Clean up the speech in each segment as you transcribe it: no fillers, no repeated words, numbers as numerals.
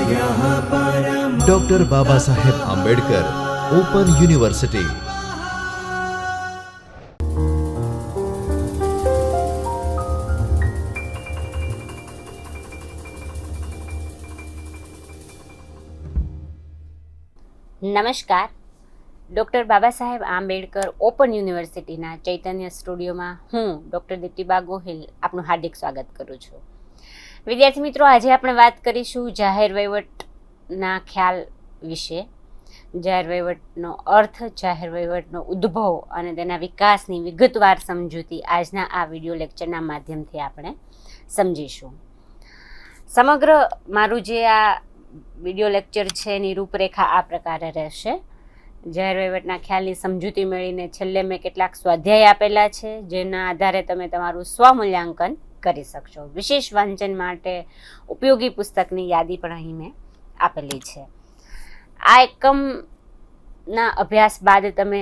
Doctor Baba Saheb Ambedkar open university. નમસ્કાર, doctor Baba Saheb Ambedkar open યુનિવર્સિટીના ચૈતન્ય સ્ટુડિયોમાં હું ડૉક્ટર દીપ્તિબા ગોહિલ આપનું હાર્દિક સ્વાગત કરું છું। વિદ્યાર્થી મિત્રો, આજે આપણે વાત કરીશું જાહેર વહીવટના ખ્યાલ વિશે, જાહેર વહીવટનો અર્થ, જાહેર વહીવટનો ઉદ્ભવ અને તેના વિકાસની વિગતવાર સમજૂતી આજના આ વિડીયો લેક્ચરના માધ્યમથી આપણે સમજીશું। સમગ્ર મારું જે આ વિડીયો લેક્ચર છે એની રૂપરેખા આ પ્રકારે રહેશે। જાહેર વહીવટના ખ્યાલની સમજૂતી મેળવીને છેલ્લે મેં કેટલાક સ્વાધ્યાય આપેલા છે, જેના આધારે તમે તમારું સ્વમૂલ્યાંકન કરી શકશો। વિશેષ વાંચન માટે ઉપયોગી પુસ્તકની યાદી પણ અહીં મેં આપેલી છે। આ એકમના અભ્યાસ બાદ તમે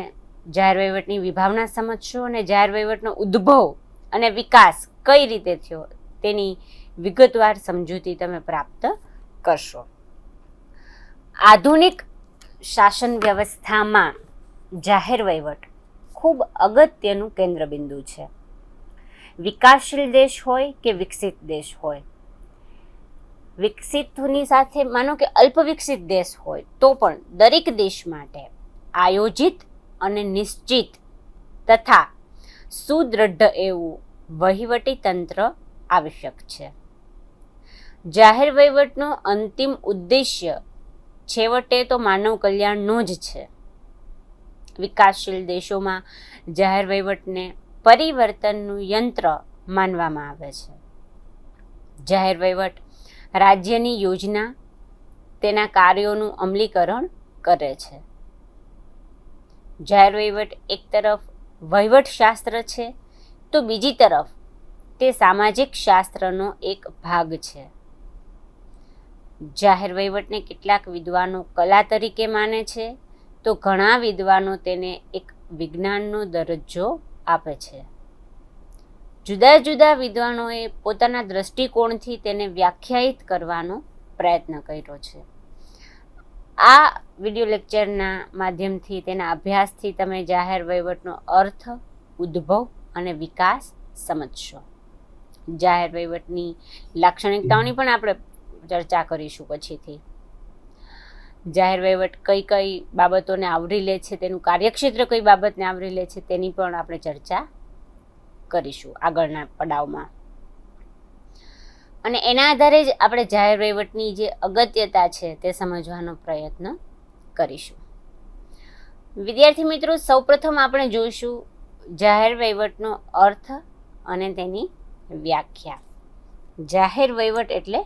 જાહેર વહીવટની વિભાવના સમજશો અને જાહેર વહીવટનો ઉદ્ભવ અને વિકાસ કઈ રીતે થયો તેની વિગતવાર સમજૂતી તમે પ્રાપ્ત કરશો। આધુનિક શાસન વ્યવસ્થામાં જાહેર વહીવટ ખૂબ અગત્યનું કેન્દ્રબિંદુ છે। વિકાસશીલ દેશ હોય કે વિકસિત દેશ હોય, વિકસિતની સાથે માનો કે અલ્પવિકસિત દેશ હોય તો પણ દરેક દેશ માટે આયોજિત અને નિશ્ચિત તથા સુદૃઢ એવું વહીવટી તંત્ર આવશ્યક છે। જાહેર વહીવટનો અંતિમ ઉદ્દેશ્ય છેવટે તો માનવ કલ્યાણનો જ છે। વિકાસશીલ દેશોમાં જાહેર વહીવટને પરિવર્તનનું યંત્ર માનવામાં આવે છે। જાહેર વહીવટ રાજ્યની યોજના, તેના કાર્યોનું અમલીકરણ કરે છે। જાહેર વહીવટ એક તરફ વહીવટશાસ્ત્ર છે તો બીજી તરફ તે સામાજિક શાસ્ત્રનો એક ભાગ છે। જાહેર વહીવટને કેટલાક વિદ્વાનો કલા તરીકે માને છે તો ઘણા વિદ્વાનો તેને એક વિજ્ઞાનનો દરજ્જો આપે છે। જુદા જુદા વિદ્વાનોએ પોતાના દ્રષ્ટિકોણથી તેને વ્યાખ્યાયિત કરવાનો પ્રયત્ન કર્યો છે। આ વિડીયો લેક્ચરના માધ્યમથી, તેના અભ્યાસથી તમે જાહેર વહીવટનો અર્થ, ઉદ્ભવ અને વિકાસ સમજશો। જાહેર વહીવટની લાક્ષણિકતાઓની પણ આપણે ચર્ચા કરીશું પછીથી। જાહેર વહીવટ કઈ કઈ બાબતોને આવરી લે છે, તેનું કાર્યક્ષેત્ર કઈ બાબતને આવરી લે છે, તેની પણ આપણે ચર્ચા કરીશું આગળના પડાવમાં। અને એના આધારે જ આપણે જાહેર વહીવટની જે અગત્યતા છે તે સમજવાનો પ્રયત્ન કરીશું। વિદ્યાર્થી મિત્રો, સૌપ્રથમ આપણે જોઈશું જાહેર વહીવટનો અર્થ અને તેની વ્યાખ્યા। જાહેર વહીવટ એટલે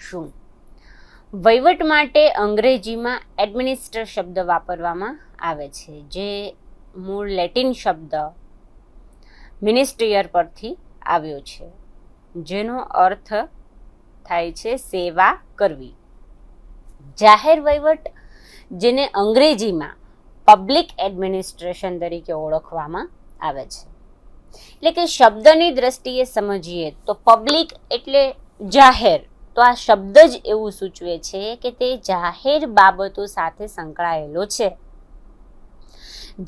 શું? વહીવટ માટે અંગ્રેજીમાં એડમિનિસ્ટર શબ્દ વાપરવામાં આવે છે, જે મૂળ લેટિન શબ્દ મિનિસ્ટ્રીયર પરથી આવ્યો છે, જેનો અર્થ થાય છે સેવા કરવી। જાહેર વહીવટ, જેને અંગ્રેજીમાં પબ્લિક એડમિનિસ્ટ્રેશન તરીકે ઓળખવામાં આવે છે, એટલે કે શબ્દની દ્રષ્ટિએ સમજીએ તો પબ્લિક એટલે જાહેર, તો આ શબ્દ જ એવું સૂચવે છે કે તે જાહેર બાબતો સાથે સંકળાયેલો છે।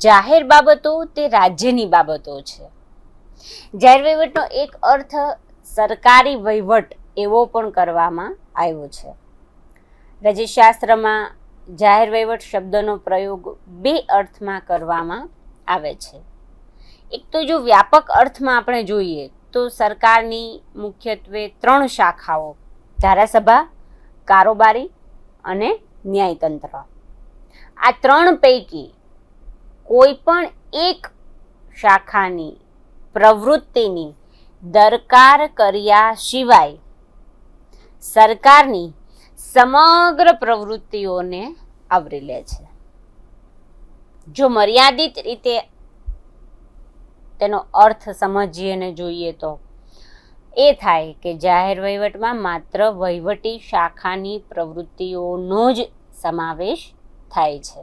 જાહેર બાબતો તે રાજ્યની બાબતો છે। જાહેર વહીવટનો એક અર્થ સરકારી વહીવટ એવો પણ કરવામાં આવ્યો છે। રાજ્યશાસ્ત્રમાં જાહેર વહીવટ શબ્દનો પ્રયોગ બે અર્થમાં કરવામાં આવે છે। એક તો જો વ્યાપક અર્થમાં આપણે જોઈએ તો સરકારની મુખ્યત્વે ત્રણ શાખાઓ, ધારાસભા, કારોબારી અને ન્યાયતંત્ર, આ ત્રણ પૈકી કોઈ પણ એક શાખાની પ્રવૃત્તિની દરકાર કર્યા સિવાય સરકારની સમગ્ર પ્રવૃત્તિઓને આવરી લે છે। જો મર્યાદિત રીતે તેનો અર્થ સમજીએ અને જોઈએ તો એ થાય કે જાહેર વહીવટમાં માત્ર વહીવટી શાખાની પ્રવૃત્તિઓનો જ સમાવેશ થાય છે।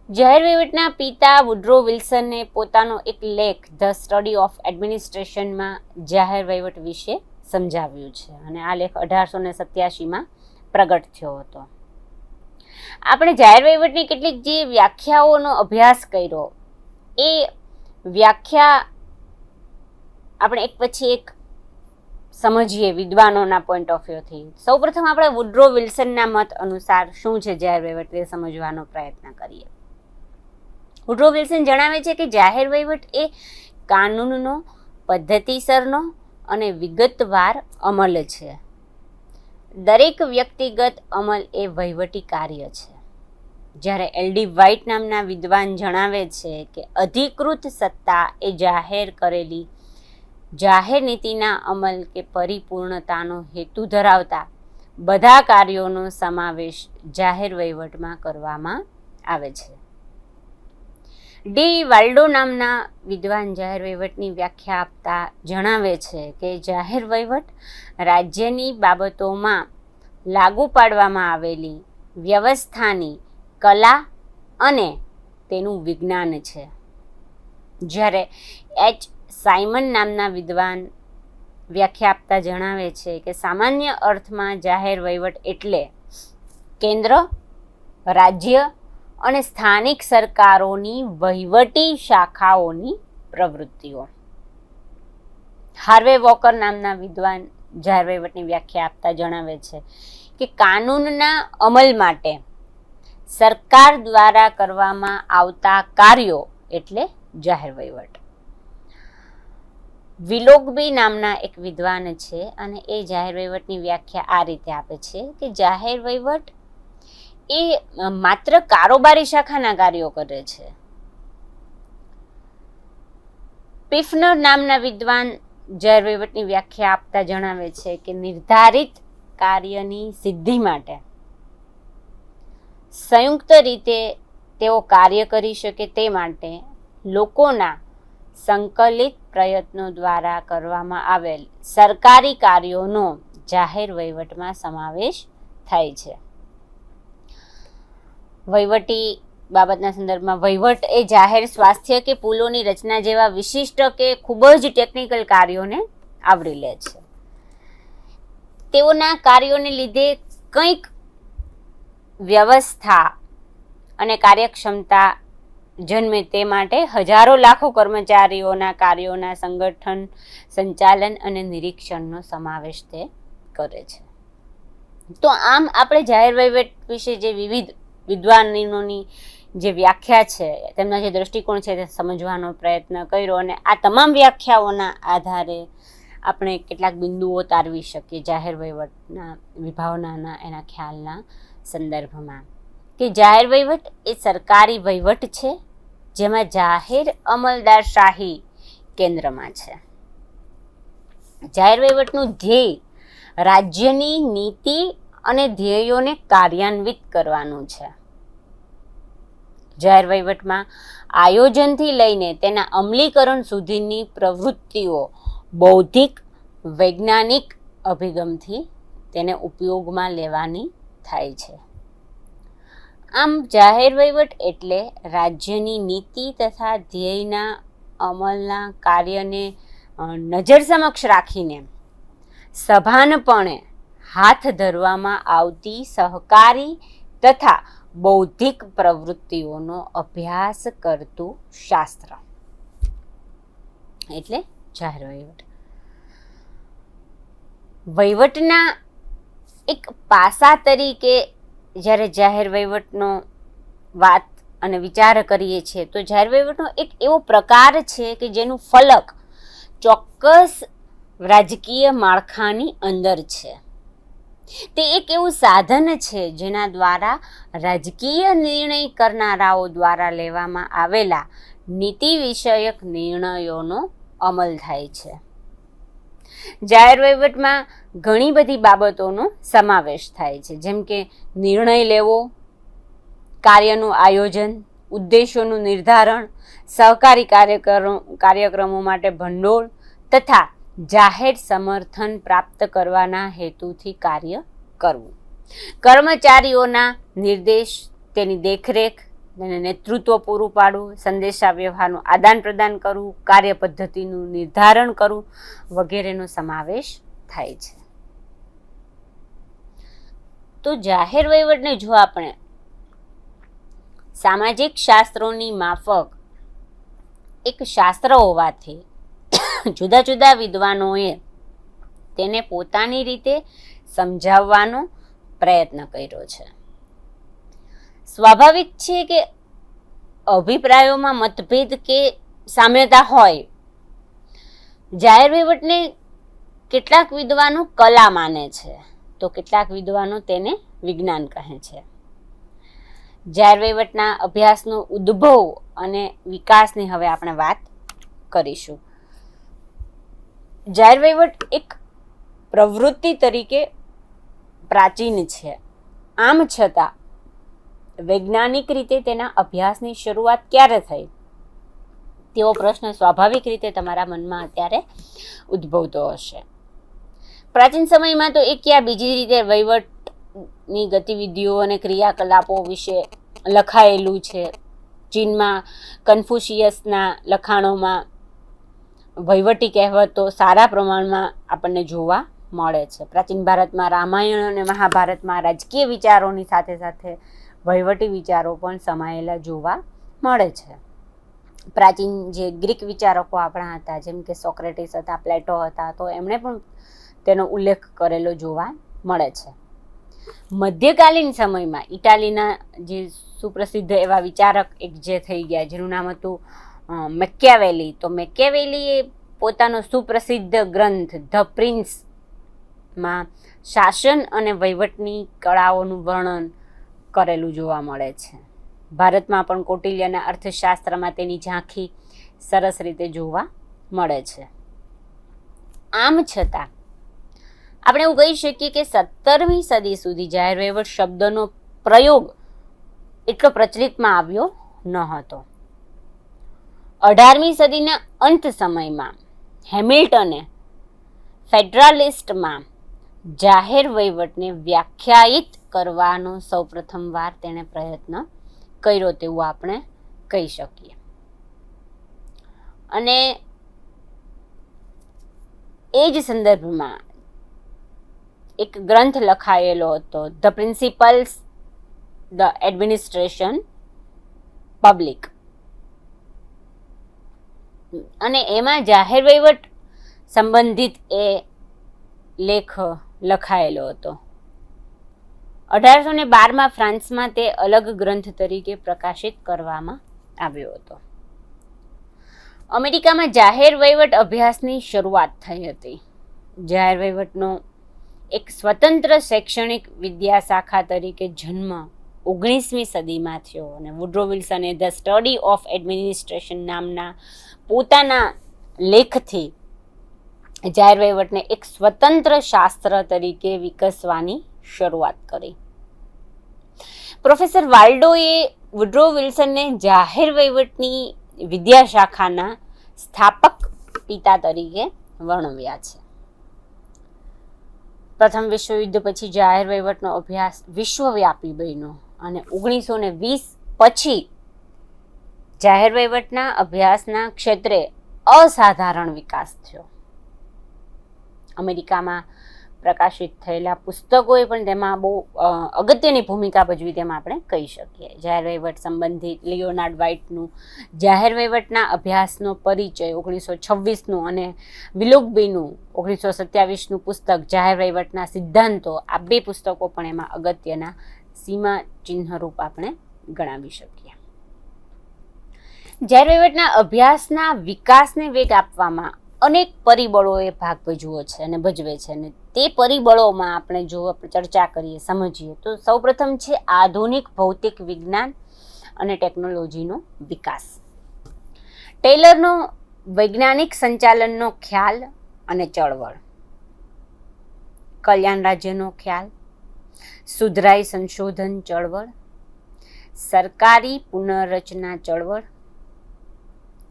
જાહેર વહીવટના પિતા વુડ્રો વિલ્સને પોતાનો એક લેખ ધ સ્ટડી ઓફ એડમિનિસ્ટ્રેશનમાં જાહેર વહીવટ વિશે સમજાવ્યું છે અને આ લેખ 1887માં પ્રગટ થયો હતો. આપણે જાહેર વહીવટની કેટલીક જે વ્યાખ્યાઓનો અભ્યાસ કર્યો એ વ્યાખ્યા આપણે એક પછી એક સમજીએ વિદ્વાનોના પોઈન્ટ ઓફ વ્યૂથી. સૌપ્રથમ આપણે વુડ્રો વિલ્સનના મત અનુસાર શું છે જાહેર વહીવટ તે સમજવાનો પ્રયત્ન કરીએ. વુડ્રો વિલ્સન જણાવે છે કે જાહેર વહીવટ એ કાનૂનનો પદ્ધતિસરનો અને વિગતવાર અમલ છે. દરેક વ્યક્તિગત અમલ એ વહીવટી કાર્ય છે. જ્યારે એલડી વ્હાઇટ નામના વિદ્વાન જણાવે છે કે અધિકૃત સત્તા એ જાહેર કરેલી જાહેર નીતિના અમલ કે પરિપૂર્ણતાનો હેતુ ધરાવતા બધા કાર્યોનો સમાવેશ જાહેર વહીવટમાં કરવામાં આવે છે. ડી વાલ્ડો નામના વિદ્વાન જાહેર વહીવટની વ્યાખ્યા આપતા જણાવે છે કે જાહેર વહીવટ રાજ્યની બાબતોમાં લાગુ પાડવામાં આવેલી વ્યવસ્થાની કલા અને તેનું વિજ્ઞાન છે. જ્યારે એચ સાયમન નામના વિદ્વાન વ્યાખ્યા આપતા જણાવે છે કે સામાન્ય અર્થમાં જાહેર વહીવટ એટલે કેન્દ્ર, રાજ્ય અને સ્થાનિક સરકારોની વહીવટી શાખાઓની પ્રવૃત્તિઓ. હાર્વે વોકર નામના વિદ્વાન જાહેર વહીવટની વ્યાખ્યા આપતા જણાવે છે કે કાનૂનના અમલ માટે સરકાર દ્વારા કરવામાં આવતા કાર્યો એટલે જાહેર વહીવટ. વિલોગબી નામના એક વિદ્વાન છે અને એ જાહેર વહીવટની વ્યાખ્યા આ રીતે આપે છે કે જાહેર વહીવટ એ માત્ર કારોબારી શાખાના કાર્યો કરે છે. પિફનર નામના વિદ્વાન જાહેર વહીવટની વ્યાખ્યા આપતા જણાવે છે કે નિર્ધારિત કાર્યની સિદ્ધિ માટે સંયુક્ત રીતે તેઓ કાર્ય કરી શકે તે માટે લોકોના સંકલિત પ્રયત્નો દ્વારા કરવામાં આવેલ સરકારી કાર્યોનો જાહેર વહીવટમાં સમાવેશ થાય છે. વહીવટી બાબતના સંદર્ભમાં વહીવટ એ જાહેર સ્વાસ્થ્ય કે પુલોની રચના જેવા વિશિષ્ટ કે ખૂબ જ ટેકનિકલ કાર્યોને આવરી લે છે. તેઓના કાર્યોને લીધે કંઈક વ્યવસ્થા અને કાર્યક્ષમતા જન્મે તે માટે હજારો લાખો કર્મચારીઓના કાર્યોના સંગઠન, સંચાલન અને નિરીક્ષણનો સમાવેશ તે કરે છે. તો આમ આપણે જાહેર વહીવટ વિશે જે વિવિધ વિદ્વાનોની જે વ્યાખ્યા છે, તેમના જે દ્રષ્ટિકોણ છે તે સમજવાનો પ્રયત્ન કર્યો અને આ તમામ વ્યાખ્યાઓના આધારે આપણે કેટલાક બિંદુઓ તારવી શકીએ જાહેર વહીવટના વિભાવનાના એના ખ્યાલના સંદર્ભમાં. કે જાહેર વહીવટ એ સરકારી વહીવટ છે જેમાં જાહેર અમલદારશાહી કેન્દ્રમાં છે. જાહેર વહીવટનું ધ્યેય રાજ્યની નીતિ અને ધ્યેયોને કાર્યાન્વિત કરવાનું છે. જાહેર વહીવટમાં આયોજનથી લઈને તેના અમલીકરણ સુધીની પ્રવૃત્તિઓ બૌદ્ધિક, વૈજ્ઞાનિક અભિગમથી તેને ઉપયોગમાં લેવાની થાય છે. આમ જાહેર વહીવટ એટલે રાજ્યની નીતિ તથા ધ્યેયના અમલના કાર્યને નજર સમક્ષ રાખીને સભાનપણે હાથ ધરવામાં આવતી સહકારી તથા બૌદ્ધિક પ્રવૃત્તિઓનો અભ્યાસ કરતું શાસ્ત્ર એટલે જાહેર વહીવટ. વહીવટના એક પાસા તરીકે જ્યારે જાહેર વહીવટનો વાત અને વિચાર કરીએ છીએ તો જાહેર વહીવટનો એક એવો પ્રકાર છે કે જેનું ફલક ચોક્કસ રાજકીય માળખાની અંદર છે. તે એક એવું સાધન છે જેના દ્વારા રાજકીય નિર્ણય કરનારાઓ દ્વારા લેવામાં આવેલા નીતિ વિષયક નિર્ણયોનો અમલ થાય છે. જાહેર વહીવટમાં ઘણી બધી બાબતોનો સમાવેશ થાય છે, જેમ કે નિર્ણય લેવો, કાર્યનું આયોજન, ઉદ્દેશોનું નિર્ધારણ, સહકારી કાર્યક્રમો માટે ભંડોળ તથા જાહેર સમર્થન પ્રાપ્ત કરવાના હેતુથી કાર્ય કરવું, કર્મચારીઓના નિર્દેશ, તેની દેખરેખ, તેને નેતૃત્વ પૂરું પાડવું, સંદેશા વ્યવહારનું આદાન પ્રદાન કરવું, કાર્ય પદ્ધતિનું નિર્ધારણ કરવું વગેરેનો સમાવેશ થાય છે. તો જાહેર વહીવટને જો આપણે સામાજિક શાસ્ત્રોની માફક એક શાસ્ત્ર હોવાથી જુદા જુદા વિદ્વાનોએ તેને પોતાની રીતે સમજાવવાનો પ્રયત્ન કર્યો છે. સ્વાભાવિક છે કે અભિપ્રાયોમાં મતભેદ કે સામ્યતા હોય. જાહેર વહીવટને કેટલાક વિદ્વાનો કલા માને છે તો કેટલાક વિદ્વાનો તેને વિજ્ઞાન કહે છે. જાહેર વહીવટના અભ્યાસનો ઉદ્ભવ અને વિકાસની હવે આપણે વાત કરીશું. જાહેર વહીવટ એક પ્રવૃત્તિ તરીકે પ્રાચીન છે. આમ છતાં વૈજ્ઞાનિક રીતે તેના અભ્યાસની શરૂઆત ક્યારે થઈ તેવો પ્રશ્ન સ્વાભાવિક રીતે તમારા મનમાં અત્યારે ઉદ્ભવતો હશે. પ્રાચીન સમયમાં તો એક યા બીજી રીતે વહીવટની ગતિવિધિઓ અને ક્રિયાકલાપો વિશે લખાયેલું છે. ચીનમાં કન્ફ્યુશિયસના લખાણોમાં વહીવટી કહેવતો સારા પ્રમાણમાં આપણને જોવા મળે છે. પ્રાચીન ભારતમાં રામાયણ અને મહાભારતમાં રાજકીય વિચારોની સાથે સાથે વહીવટી વિચારો પણ સમાયેલા જોવા મળે છે. પ્રાચીન જે ગ્રીક વિચારકો આપણા હતા, જેમ કે સોક્રેટિસ હતા, પ્લેટો હતા, તો એમણે પણ તેનો ઉલ્લેખ કરેલો જોવા મળે છે. મધ્યકાલીન સમયમાં ઇટાલીના જે સુપ્રસિદ્ધ એવા વિચારક એક જે થઈ ગયા, જેનું નામ હતું મેકિયાવેલી. તો મેકિયાવેલીએ પોતાનો સુપ્રસિદ્ધ ગ્રંથ ધ પ્રિન્સમાં શાસન અને વહીવટની કળાઓનું વર્ણન કરેલું જોવા મળે છે. ભારતમાં પણ કૌટિલ્યના અર્થશાસ્ત્રમાં તેની ઝાંખી સરસ રીતે જોવા મળે છે. આમ છતાં આપણે એવું કહી શકીએ કે 17મી સદી સુધી જાહેર વહીવટ શબ્દનો પ્રયોગ એટલો પ્રચલિતમાં આવ્યો ન હતો. 18મી સદીના અંત સમયમાં હેમિલ્ટને ફેડરાલિસ્ટમાં જાહેર વહીવટને વ્યાખ્યાયિત કરવાનો સૌપ્રથમ વાર તેણે પ્રયત્ન કર્યો તેવું આપણે કહી શકીએ. અને એ જ સંદર્ભમાં એક ગ્રંથ લખાયેલો હતો, the principles the administration public, અને એમાં જાહેર વહીવટ સંબંધિત એ લેખ લખાયેલો હતો. 1812માં ફ્રાન્સમાં તે અલગ ગ્રંથ તરીકે પ્રકાશિત કરવામાં આવ્યો હતો. અમેરિકામાં જાહેર વહીવટ અભ્યાસની શરૂઆત થઈ હતી. જાહેર વહીવટનો એક સ્વતંત્ર શૈક્ષણિક વિદ્યાશાખા તરીકે જન્મ 19મી સદીમાં થયો અને વુડ્રો વિલ્સને ધ સ્ટડી ઓફ એડમિનિસ્ટ્રેશન નામના પોતાના લેખથી જાહેર વહીવટને એક સ્વતંત્ર શાસ્ત્ર તરીકે વિકસવાની શરૂઆત કરી. પ્રોફેસર વાલ્ડોએ વુડ્રો વિલ્સનને જાહેર વહીવટની વિદ્યાશાખાના સ્થાપક પિતા તરીકે વર્ણવ્યા છે. પ્રથમ વિશ્વયુદ્ધ પછી જાહેર વહીવટનો અભ્યાસ વિશ્વવ્યાપી બન્યો અને 1920 પછી જાહેર વહીવટના અભ્યાસના ક્ષેત્રે અસાધારણ વિકાસ થયો. અમેરિકામાં પ્રકાશિત થયેલા પુસ્તકોએ પણ તેમાં બહુ અગત્યની ભૂમિકા ભજવી તેમ આપણે કહી શકીએ. જાહેર વહીવટ સંબંધિત લિયોનાર્ડ વ્હાઇટનું જાહેર વહીવટના અભ્યાસનો પરિચય 1926નું અને વિલોકબીનું 1927નું પુસ્તક જાહેર વહીવટના સિદ્ધાંતો, આ બે પુસ્તકો પણ એમાં અગત્યના સીમા ચિહ્નરૂપ આપણે ગણાવી શકીએ. જાહેર વહીવટના અભ્યાસના વિકાસને વેગ આપવામાં અનેક પરિબળોએ ભાગ ભજવ્યો છે અને ભજવે છે, અને તે પરિબળોમાં આપણે જો ચર્ચા કરીએ, સમજીએ તો સૌપ્રથમ છે આધુનિક ભૌતિક વિજ્ઞાન અને ટેકનોલોજીનો વિકાસ. ટેલરનો વૈજ્ઞાનિક સંચાલનનો ખ્યાલ અને ચળવળ, કલ્યાણ રાજ્યનો ખ્યાલ, સુધરાઈ સંશોધન ચળવળ, સરકારી પુનર્રચના ચળવળ,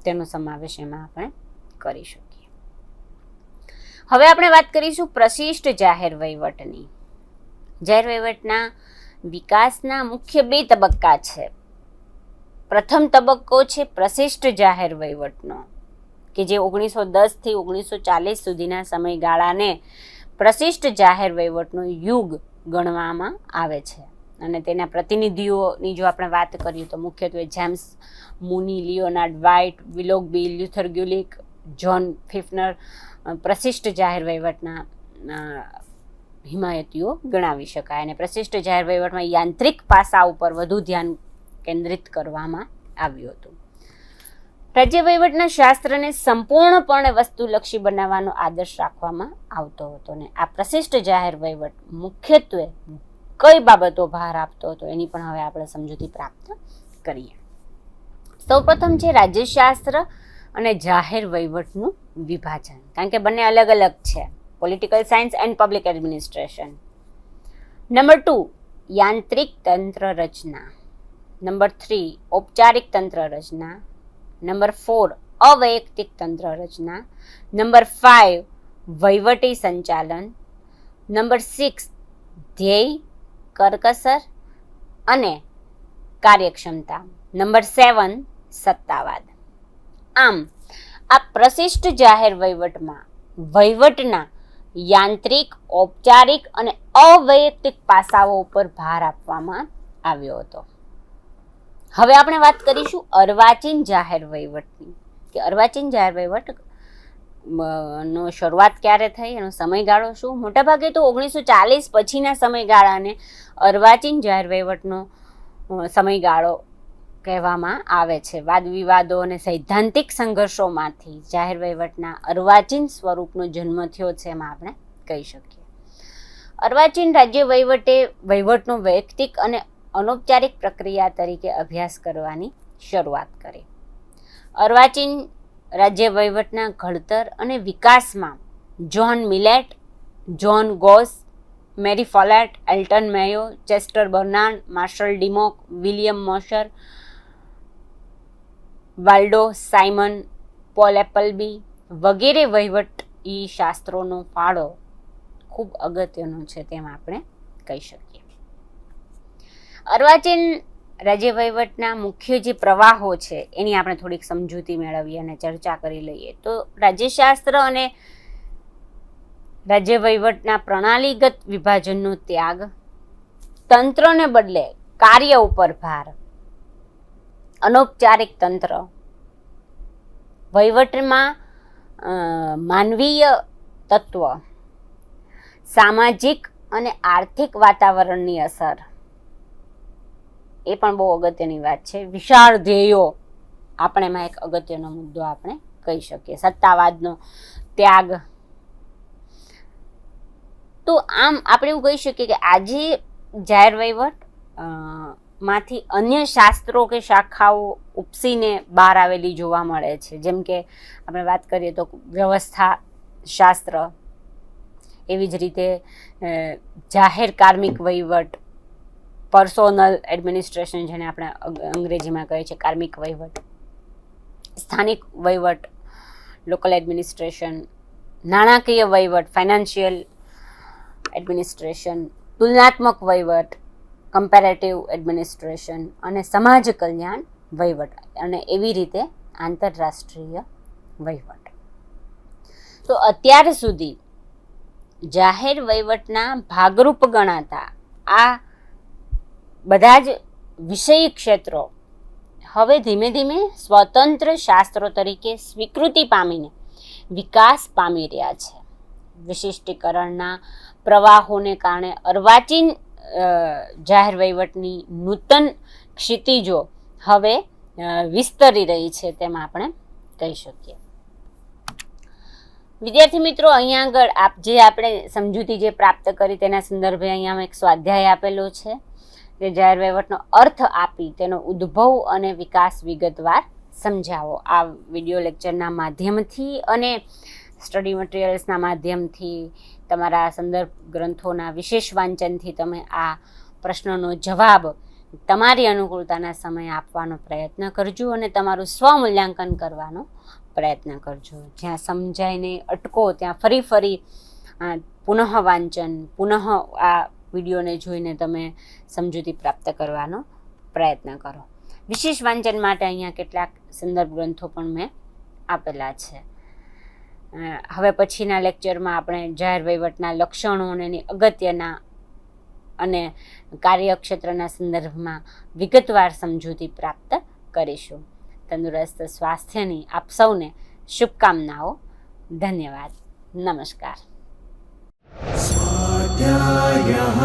તેનો સમાવેશ એમાં આપણે કરી શકીએ. હવે આપણે વાત કરીશું પ્રશિષ્ટ જાહેર વહીવટની. જાહેર વહીવટના વિકાસના મુખ્ય બે તબક્કા છે. પ્રથમ તબક્કો છે પ્રશિષ્ટ જાહેર વહીવટનો, કે જે 1910 થી 1940 સુધીના સમયગાળાને પ્રશિષ્ટ જાહેર વહીવટનો યુગ ગણવામાં આવે છે. અને તેના પ્રતિનિધિઓની જો આપણે વાત કરીએ તો મુખ્યત્વે જેમ્સ મુની, લિયોનાર્ડ વ્હાઇટ, વિલોગબી, લ્યુથર ગ્યુલિક, જ્હોન ફિફનર પ્રશિષ્ટ જાહેર વહીવટના હિમાયતીઓ ગણાવી શકાય. અને પ્રશિષ્ટ જાહેર વહીવટમાં યાંત્રિક પાસા ઉપર વધુ ધ્યાન કેન્દ્રિત કરવામાં આવ્યું હતું. રાજ્ય વહીવટના શાસ્ત્રને સંપૂર્ણપણે વસ્તુલક્ષી બનાવવાનો આદર્શ રાખવામાં આવતો હતો. ને આ પ્રશિષ્ટ જાહેર વહીવટ મુખ્યત્વે કઈ બાબતો ભાર આપતો હતો એની પણ હવે આપણે સમજૂતી પ્રાપ્ત કરીએ. સૌપ્રથમ છે રાજ્યશાસ્ત્ર અને જાહેર વહીવટનું વિભાજન, કારણ કે બંને અલગ અલગ છે. Political science and public administration. Number 2 યાંત્રિક તંત્ર રચના. નંબર 3 ઔપચારિક તંત્ર રચના. નંબર 4 અવૈયક્તિક તંત્ર રચના. નંબર 5 વહીવટી સંચાલન. નંબર 6 ધ્યેય, કરકસર અને કાર્યક્ષમતા. નંબર 7 સત્તાવાદ. આમ આ પ્રશિષ્ટ જાહેર વહીવટમાં વહીવટના યાંત્રિક, ઔપચારિક અને અવૈયક્તિક પાસાઓ ઉપર ભાર આપવામાં આવ્યો હતો. હવે આપણે વાત કરીશું અર્વાચીન જાહેર વહીવટની, કે અર્વાચીન જાહેર વહીવટ નો શરૂઆત ક્યારે થઈ, એનો સમયગાળો શું. મોટાભાગે તો 1940 પછીના સમયગાળાને અર્વાચીન જાહેર વહીવટનો સમયગાળો કહેવામાં આવે છે. વાદ વિવાદો અને સૈદ્ધાંતિક સંઘર્ષોમાંથી જાહેર વહીવટના અર્વાચીન સ્વરૂપનો જન્મ થયો છે, એમાં આપણે કહી શકીએ. અર્વાચીન રાજ્ય વહીવટનો વૈયક્તિક અને અનૌપચારિક પ્રક્રિયા તરીકે અભ્યાસ કરવાની શરૂઆત કરી. અર્વાચીન રાજ્ય વહીવટના ઘડતર અને વિકાસમાં John Millett, John Gaus, Mary Follett, Elton Mayo, Chester Barnard, Marshall Dimock, William Mosher, Waldo Simon, Paul Appleby વગેરે વહીવટી શાસ્ત્રોનો ફાળો ખૂબ અગત્યનો છે તેમ આપણે કહી શકીએ. અર્વાચીન રાજ્ય વહીવટના મુખ્ય જે પ્રવાહો છે એની આપણે થોડીક સમજૂતી મેળવીએ અને ચર્ચા કરી લઈએ. તો રાજ્યશાસ્ત્ર અને રાજ્ય વહીવટના પ્રણાલીગત વિભાજનનો ત્યાગ, તંત્રને બદલે કાર્ય ઉપર ભાર, અનૌપચારિક તંત્ર, વહીવટમાં માનવીય તત્વ, સામાજિક અને આર્થિક વાતાવરણની અસર, એ પણ બહુ અગત્યની વાત છે. વિશાળ ધ્યેયો આપણે એમાં એક અગત્યનો મુદ્દો આપણે કહી શકીએ. સત્તાવાદનો ત્યાગ. તો આમ આપણે એવું કહી શકીએ કે આજે જાહેર વહીવટ માંથી અન્ય શાસ્ત્રો કે શાખાઓ ઉપસીને બહાર આવેલી જોવા મળે છે. જેમ કે આપણે વાત કરીએ તો વ્યવસ્થા શાસ્ત્ર, એવી જ રીતે જાહેર કાર્મિક વહીવટ, પર્સોનલ એડમિનિસ્ટ્રેશન જેને આપણે અંગ્રેજીમાં કહીએ છીએ કાર્મિક વહીવટ, સ્થાનિક વહીવટ લોકલ એડમિનિસ્ટ્રેશન, નાણાકીય વહીવટ ફાઇનાન્શિયલ એડમિનિસ્ટ્રેશન, તુલનાત્મક વહીવટ કમ્પેરેટિવ એડમિનિસ્ટ્રેશન અને સમાજ કલ્યાણ વહીવટ અને એવી રીતે આંતરરાષ્ટ્રીય વહીવટ. તો અત્યાર સુધી જાહેર વહીવટના ભાગરૂપ ગણાતા આ બધા જ વિષયી ક્ષેત્રો હવે ધીમે ધીમે સ્વતંત્ર શાસ્ત્રો તરીકે સ્વીકૃતિ પામીને વિકાસ પામી રહ્યા છે. વિશિષ્ટીકરણના પ્રવાહોને કારણે અર્વાચીન જાહેર વહીવટની નૂતન ક્ષિતિજો હવે વિસ્તરી રહી છે તેમ આપણે કહી શકીએ. વિદ્યાર્થી મિત્રો, અહીંયા આગળ આપણે સમજૂતી જે પ્રાપ્ત કરી તેના સંદર્ભે અહીંયા એક સ્વાધ્યાય આપેલો છે કે જાહેર વહીવટનો અર્થ આપી તેનો ઉદ્ભવ અને વિકાસ વિગતવાર સમજાવો. આ વિડીયો લેક્ચરના માધ્યમથી અને સ્ટડી મટીરિયલ્સના માધ્યમથી તમારા સંદર્ભ ગ્રંથોના વિશેષ વાંચનથી તમે આ પ્રશ્નનો જવાબ તમારી અનુકૂળતાના સમયે આપવાનો પ્રયત્ન કરજો અને તમારું સ્વમૂલ્યાંકન કરવાનો પ્રયત્ન કરજો. જ્યાં સમજાય નહીં, અટકો ત્યાં ફરી પુનઃ વાંચન, પુનઃ આ વિડીયોને જોઈને તમે સમજૂતી પ્રાપ્ત કરવાનો પ્રયત્ન કરો. વિશેષ વાંચન માટે અહીંયા કેટલાક સંદર્ભ ગ્રંથો પણ મેં આપેલા છે. હવે પછીના લેક્ચરમાં આપણે જાહેર વહીવટના લક્ષણો અને એની અગત્યના અને કાર્યક્ષેત્રના સંદર્ભમાં વિગતવાર સમજૂતી પ્રાપ્ત કરીશું. તંદુરસ્ત સ્વાસ્થ્યની આપ સૌને શુભકામનાઓ. ધન્યવાદ. નમસ્કાર. स्वाध्यायः